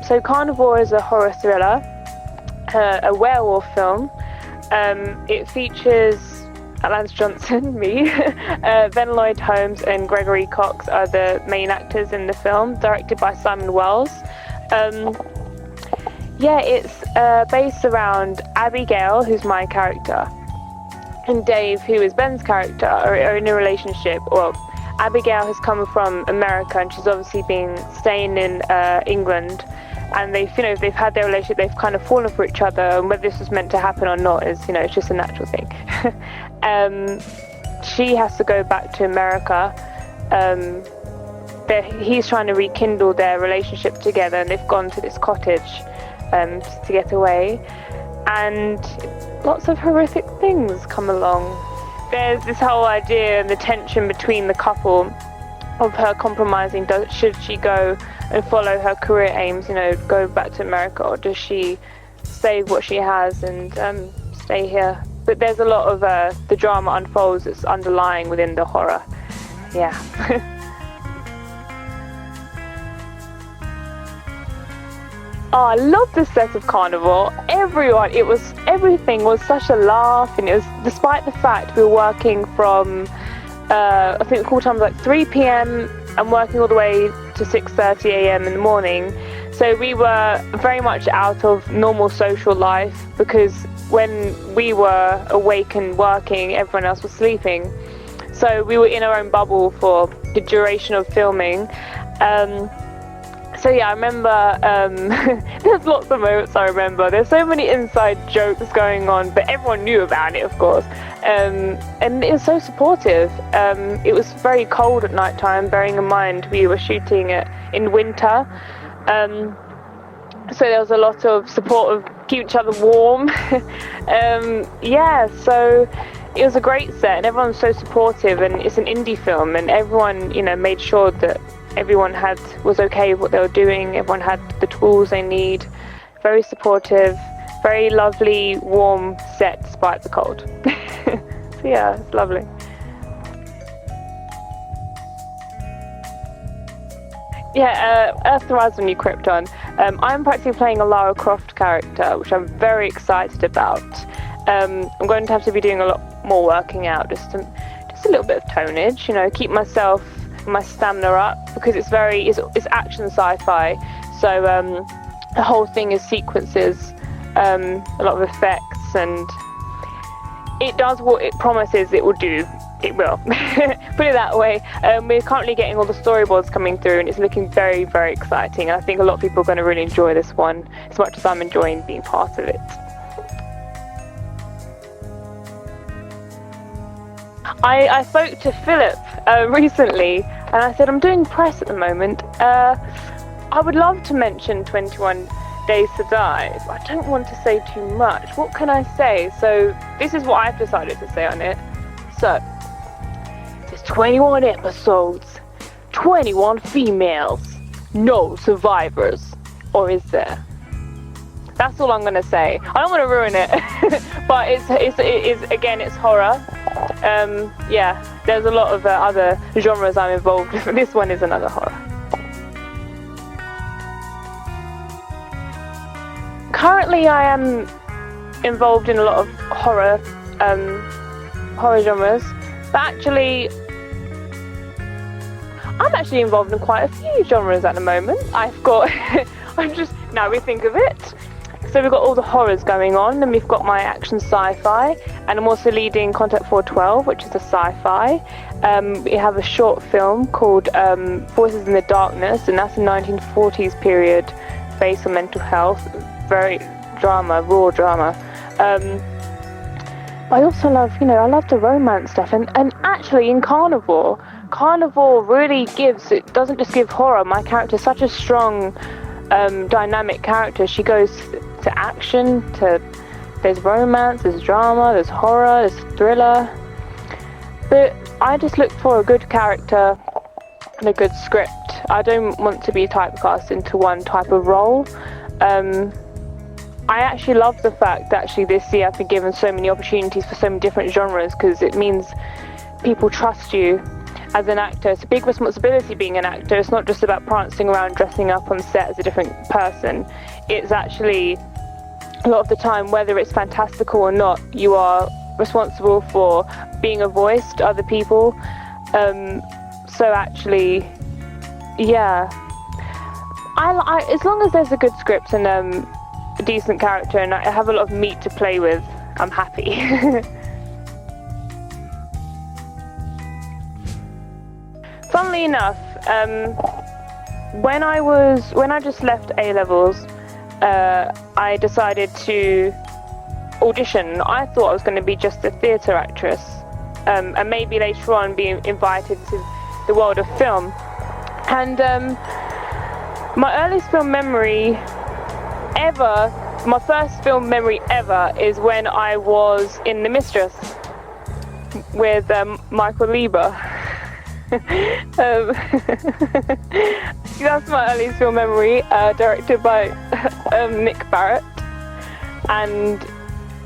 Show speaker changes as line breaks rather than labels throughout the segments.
So Carnivore is a horror thriller, a werewolf film. It features Atlanta Johnson, me, Ben Lloyd Holmes and Gregory Cox are the main actors in the film, directed by Simon Wells. It's based around Abigail, who's my character, and Dave, who is Ben's character, are in a relationship. Well, Abigail has come from America and she's obviously been staying in England, and they've had their relationship, they've kind of fallen for each other, and whether this was meant to happen or not is, it's just a natural thing. She has to go back to America. He's trying to rekindle their relationship together, and they've gone to this cottage to get away, and lots of horrific things come along. There's this whole idea and the tension between the couple of her compromising. Should she go and follow her career aims, go back to America, or does she save what she has and stay here? But there's a lot of the drama unfolds that's underlying within the horror. Yeah. Oh, I love the set of Carnivore. Everything was such a laugh, and it was, despite the fact we were working from, I think the call time was like 3 p.m. and working all the way to 6:30 a.m. in the morning. So we were very much out of normal social life, because when we were awake and working, everyone else was sleeping. So we were in our own bubble for the duration of filming. So yeah, I remember, there's lots of moments I remember. There's so many inside jokes going on, but everyone knew about it, of course. And it was so supportive. It was very cold at night time, bearing in mind we were shooting in winter. So there was a lot of support of keep each other warm. So it was a great set, and everyone was so supportive, and it's an indie film, and everyone, made sure that everyone was okay with what they were doing. Everyone had the tools they need. Very supportive, very lovely, warm set despite the cold. So yeah, it's lovely. Earth Horizon New Krypton. I'm practically playing a Lara Croft character, which I'm very excited about. I'm going to have to be doing a lot more working out, just a little bit of tonnage, keep my stamina up, because it's action sci-fi, so the whole thing is sequences, a lot of effects, and it does what it promises it will do. It will. Put it that way. We're currently getting all the storyboards coming through, and it's looking very, very exciting, and I think a lot of people are going to really enjoy this one as much as I'm enjoying being part of it. I spoke to Philip recently, and I said, I'm doing press at the moment. I would love to mention 21 Days to Die, but I don't want to say too much. What can I say? So this is what I've decided to say on it. So, there's 21 episodes, 21 females, no survivors. Or is there? That's all I'm going to say. I don't want to ruin it, but it is horror. There's a lot of other genres I'm involved with. This one is another horror. Currently I am involved in a lot of horror genres, but actually I'm actually involved in quite a few genres at the moment. Now we think of it. So we've got all the horrors going on, and we've got my action sci-fi, and I'm also leading Contact 412, which is a sci-fi. We have a short film called Voices in the Darkness, and that's a 1940s period based on mental health, very raw drama. I also love, I love the romance stuff, and actually in Carnivore really doesn't just give horror. My character's such a strong, dynamic character. She goes to action, there's romance, there's drama, there's horror, there's thriller. But I just look for a good character and a good script. I don't want to be typecast into one type of role. I actually love the fact that this year I've been given so many opportunities for so many different genres, because it means people trust you, as an actor. It's a big responsibility being an actor. It's not just about prancing around, dressing up on set as a different person. It's actually, a lot of the time, whether it's fantastical or not, you are responsible for being a voice to other people. So actually, yeah, I as long as there's a good script and a decent character and I have a lot of meat to play with, I'm happy. Funnily enough, when I just left A-levels, I decided to audition. I thought I was going to be just a theatre actress, and maybe later on be invited to the world of film. And my earliest film memory ever, my first film memory ever, is when I was in The Mistress with Michael Lieber. That's my earliest film memory, directed by Nick Barrett. And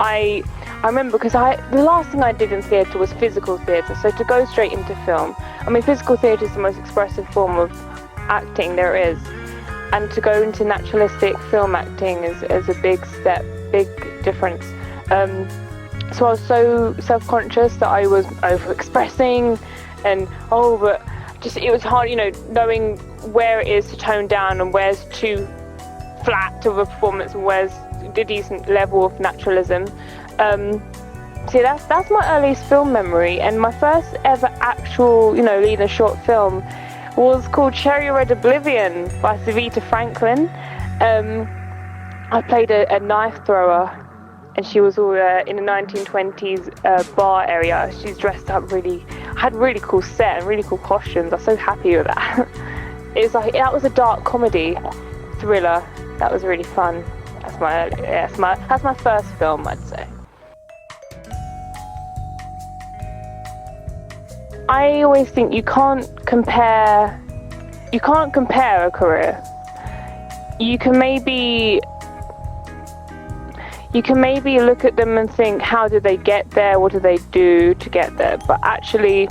I remember, because the last thing I did in theatre was physical theatre, so to go straight into film, I mean, physical theatre is the most expressive form of acting there is, and to go into naturalistic film acting is a big step, big difference. So I was so self-conscious that I was over-expressing, and but just it was hard, knowing where it is to tone down and where's too flat of a performance and where's a decent level of naturalism. So that's my earliest film memory, and my first ever actual, leading a short film was called Cherry Red Oblivion by Savita Franklin. I played a knife thrower, and she was all in the 1920s bar area. She's dressed up had really cool set and really cool costumes. I was so happy with that. That was a dark comedy thriller. That was really fun. That's my first film, I'd say. I always think you can't compare a career. You can maybe look at them and think, how did they get there? What do they do to get there? But actually,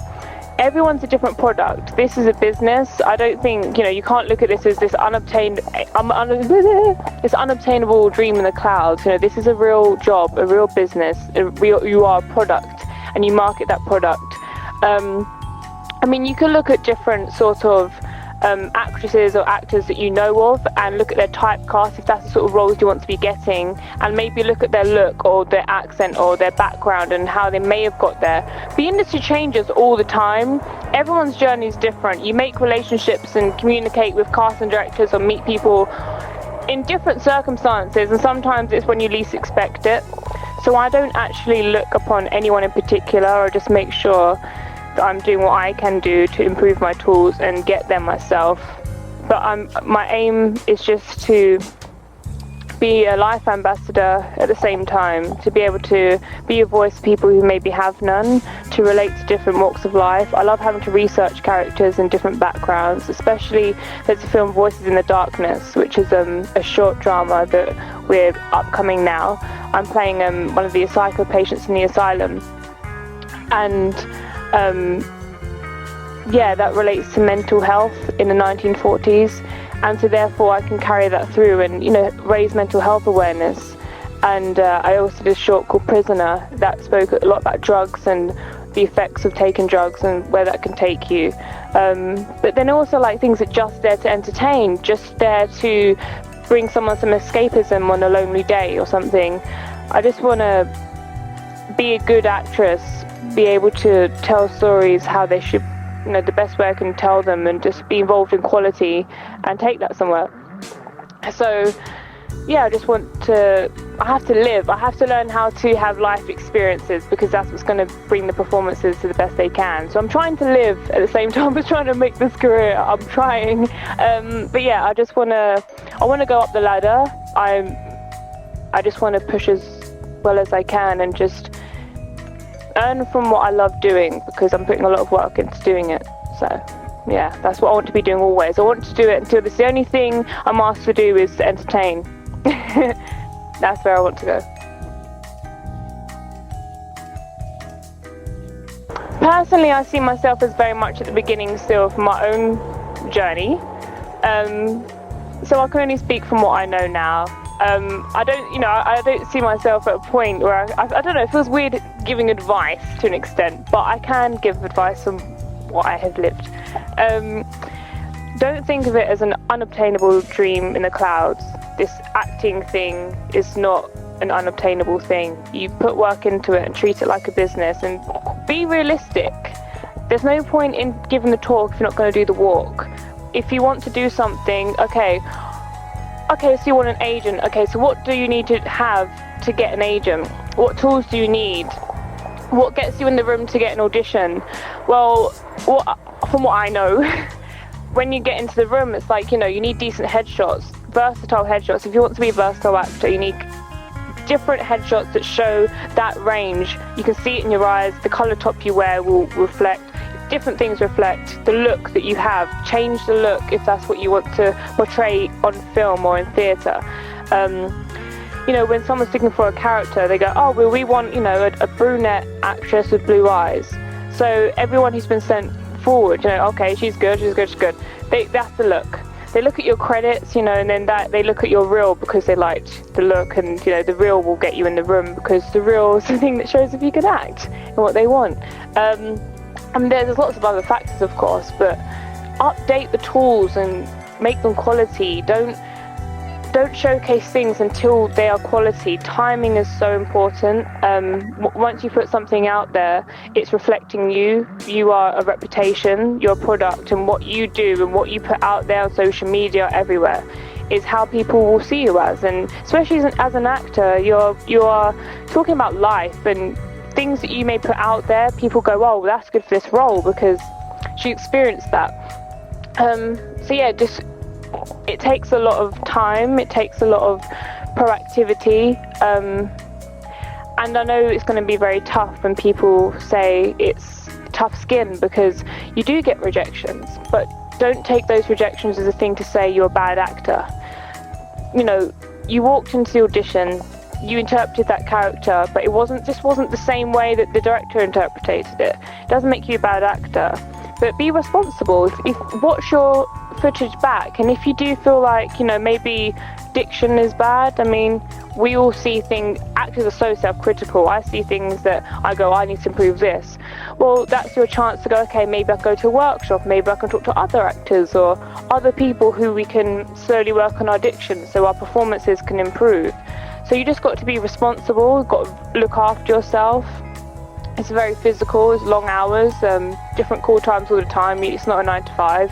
everyone's a different product. This is a business. I don't think, you can't look at this as this unobtainable dream in the clouds. This is a real job, a real business. You are a product, and you market that product. You can look at different sort of actresses or actors that you know of and look at their typecast, if that's the sort of roles you want to be getting, and maybe look at their look or their accent or their background and how they may have got there. The industry changes all the time. Everyone's journey is different. You make relationships and communicate with cast and directors or meet people in different circumstances, and sometimes it's when you least expect it. So I don't actually look upon anyone in particular. I just make sure that I'm doing what I can do to improve my tools and get them myself. But my aim is just to be a life ambassador at the same time, to be able to be a voice to people who maybe have none, to relate to different walks of life. I love having to research characters in different backgrounds, especially there's a film, Voices in the Darkness, which is a short drama that we're upcoming now. I'm playing one of the psycho patients in the asylum, and that relates to mental health in the 1940s, and so therefore I can carry that through and raise mental health awareness. And I also did a short called Prisoner that spoke a lot about drugs and the effects of taking drugs and where that can take you. But then also things that just there to entertain, just there to bring someone some escapism on a lonely day or something. I just want to be a good actress, be able to tell stories how they should, the best way I can tell them, and just be involved in quality and take that somewhere. So I just I have to live. I have to learn how to have life experiences, because that's what's going to bring the performances to the best they can. So I'm trying to live at the same time as trying to make this career. I'm trying. I just want to go up the ladder. I just want to push as well as I can and just earn from what I love doing, because I'm putting a lot of work into doing it. So that's what I want to be doing always. I want to do it until the only thing I'm asked to do is to entertain. That's where I want to go. Personally, I see myself as very much at the beginning still of my own journey. So I can only speak from what I know now. I don't see myself at a point where I don't know, it feels weird giving advice to an extent, but I can give advice from what I have lived. Don't think of it as an unobtainable dream in the clouds. This acting thing is not an unobtainable thing. You put work into it and treat it like a business, and be realistic. There's no point in giving the talk if you're not going to do the walk. If you want to do something, okay, so you want an agent. Okay, so what do you need to have to get an agent? What tools do you need? What gets you in the room to get an audition? Well, from what I know, when you get into the room, it's like, you need decent headshots, versatile headshots. If you want to be a versatile actor, you need different headshots that show that range. You can see it in your eyes. The colour top you wear will reflect. Different things reflect the look that you have. Change the look if that's what you want to portray on film or in theatre. When someone's looking for a character, they go, oh, well, we want, a brunette actress with blue eyes. So everyone who's been sent forward, okay, she's good. That's the look. They look at your credits, and then they look at your reel because they liked the look, and the reel will get you in the room because the reel is the thing that shows if you can act and what they want. There's lots of other factors, of course, but update the tools and make them quality. Don't showcase things until they are quality. Timing is so important. Once you put something out there, it's reflecting you. You are a reputation, your product, and what you do and what you put out there on social media, everywhere, is how people will see you as. And especially as an actor, you are talking about life and things that you may put out there. People go, oh, well, that's good for this role because she experienced that. It takes a lot of time, it takes a lot of proactivity, and I know it's going to be very tough when people say it's tough skin because you do get rejections, but don't take those rejections as a thing to say you're a bad actor. You walked into the audition, you interpreted that character, but it wasn't the same way that the director interpreted it. It doesn't make you a bad actor, but be responsible. If watch your footage back, and if you do feel like maybe diction is bad, we all see things. Actors are so self-critical. I see things that I go, I need to improve this. Well, that's your chance to go, okay, maybe I can go to a workshop, maybe I can talk to other actors or other people who we can slowly work on our diction so our performances can improve. So you just got to be responsible, got to look after yourself. It's very physical, it's long hours, different call times all the time. It's not a 9 to 5.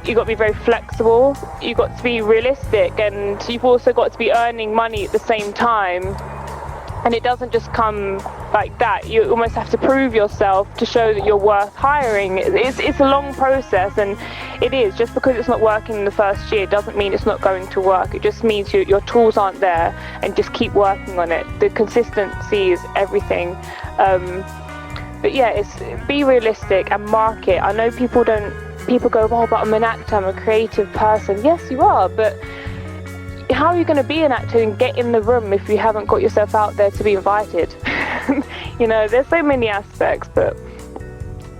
You've got to be very flexible, you've got to be realistic, and you've also got to be earning money at the same time. And it doesn't just come like that. You almost have to prove yourself to show that you're worth hiring. It's a long process, and it is. Just because it's not working in the first year doesn't mean it's not going to work. It just means your tools aren't there, and just keep working on it. The consistency is everything. But yeah, be realistic and market. I know people go, oh, but I'm an actor, I'm a creative person. Yes, you are, but how are you going to be an actor and get in the room if you haven't got yourself out there to be invited? There's so many aspects, but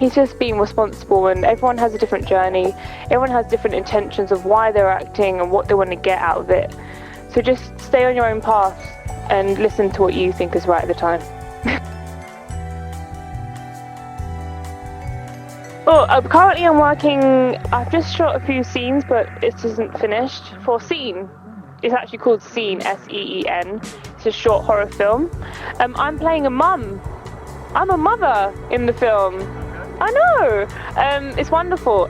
it's just being responsible, and everyone has a different journey. Everyone has different intentions of why they're acting and what they want to get out of it. So just stay on your own path and listen to what you think is right at the time. Currently I've just shot a few scenes, but it isn't finished. For Scene, it's actually called Scene, S-E-E-N. It's a short horror film. I'm playing a mum. I'm a mother in the film. I know. It's wonderful.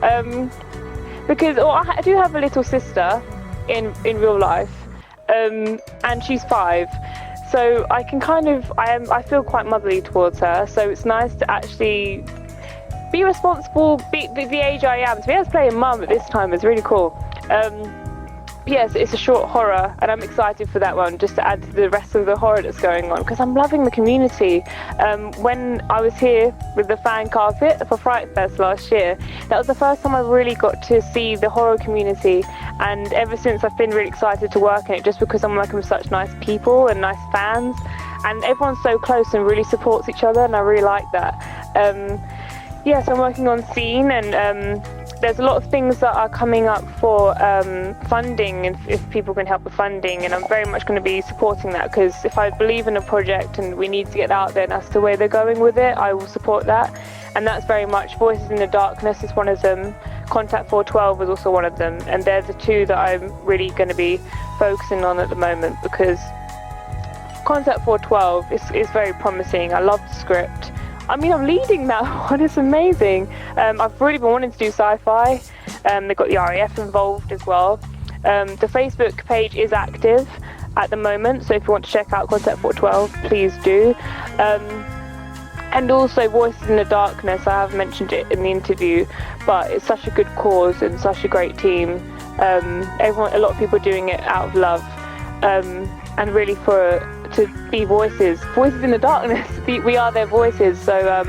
Because I do have a little sister in real life, and she's 5. So I can I feel quite motherly towards her. So it's nice to actually be responsible, be the age I am. To be able to play a mum at this time is really cool. Yes, it's a short horror, and I'm excited for that one, just to add to the rest of the horror that's going on, because I'm loving the community. When I was here with the fan carpet for Fright Fest last year, that was the first time I really got to see the horror community, and ever since I've been really excited to work in it, just because I'm working with such nice people and nice fans. and everyone's so close and really supports each other, and I really like that. Yes, I'm working on Scene, and there's a lot of things that are coming up for funding, if people can help with funding, and I'm very much going to be supporting that, because if I believe in a project and we need to get out there and that's the way they're going with it, I will support that. And that's very much Voices in the Darkness is one of them, Contact 412 is also one of them, and they're the two that I'm really going to be focusing on at the moment, because Contact 412 is very promising. I love the script. I mean, I'm leading that one, it's amazing. I've really been wanting to do sci-fi. They've got the RAF involved as well. The Facebook page is active at the moment, so if you want to check out Contact 412, please do. And also Voices in the Darkness, I have mentioned it in the interview, but it's such a good cause and such a great team. A lot of people are doing it out of love, and really to be voices in the darkness. We are their voices, so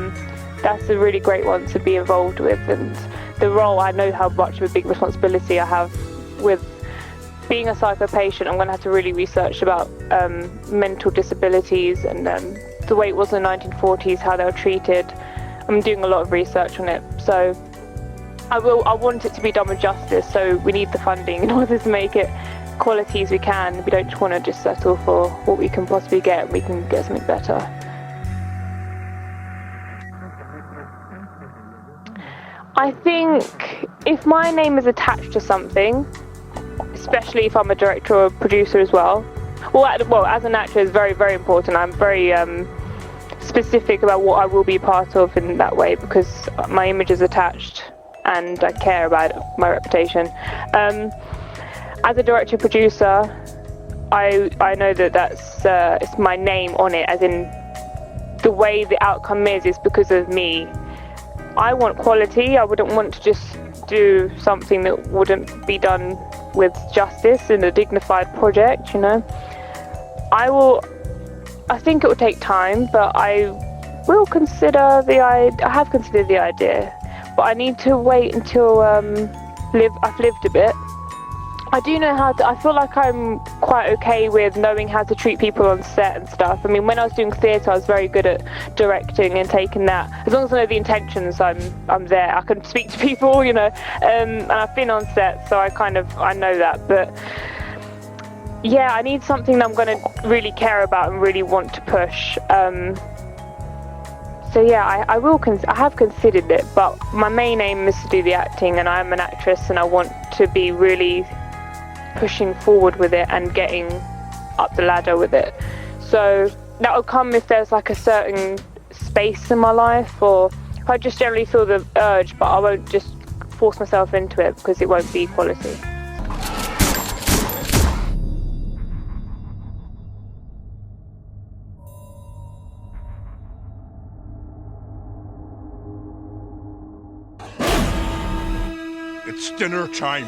that's a really great one to be involved with. And the role, I know how much of a big responsibility I have with being a psycho patient. I'm going to have to really research about mental disabilities and the way it was in the 1940s, how they were treated. I'm doing a lot of research on it, so I want it to be done with justice, so we need the funding in order to make it quality as we can. We don't want to just settle for what we can possibly get, and we can get something better. I think if my name is attached to something, especially if I'm a director or a producer as well, as an actor is very, very important. I'm very specific about what I will be part of in that way, because my image is attached and I care about my reputation. As a director-producer, I know that's it's my name on it, as in the way the outcome is because of me. I want quality. I wouldn't want to just do something that wouldn't be done with justice in a dignified project, you know. I think it will take time, but I have considered the idea, but I need to wait until I've lived a bit. I do know I feel like I'm quite okay with knowing how to treat people on set and stuff. I mean, when I was doing theatre, I was very good at directing and taking that. As long as I know the intentions, I'm there. I can speak to people, you know, and I've been on set, so I know that. But yeah, I need something that I'm going to really care about and really want to push. So yeah, I have considered it, but my main aim is to do the acting, and I'm an actress, and I want to be really pushing forward with it and getting up the ladder with it. So that will come if there's like a certain space in my life, or if I just generally feel the urge, but I won't just force myself into it, because it won't be quality.
It's dinner time.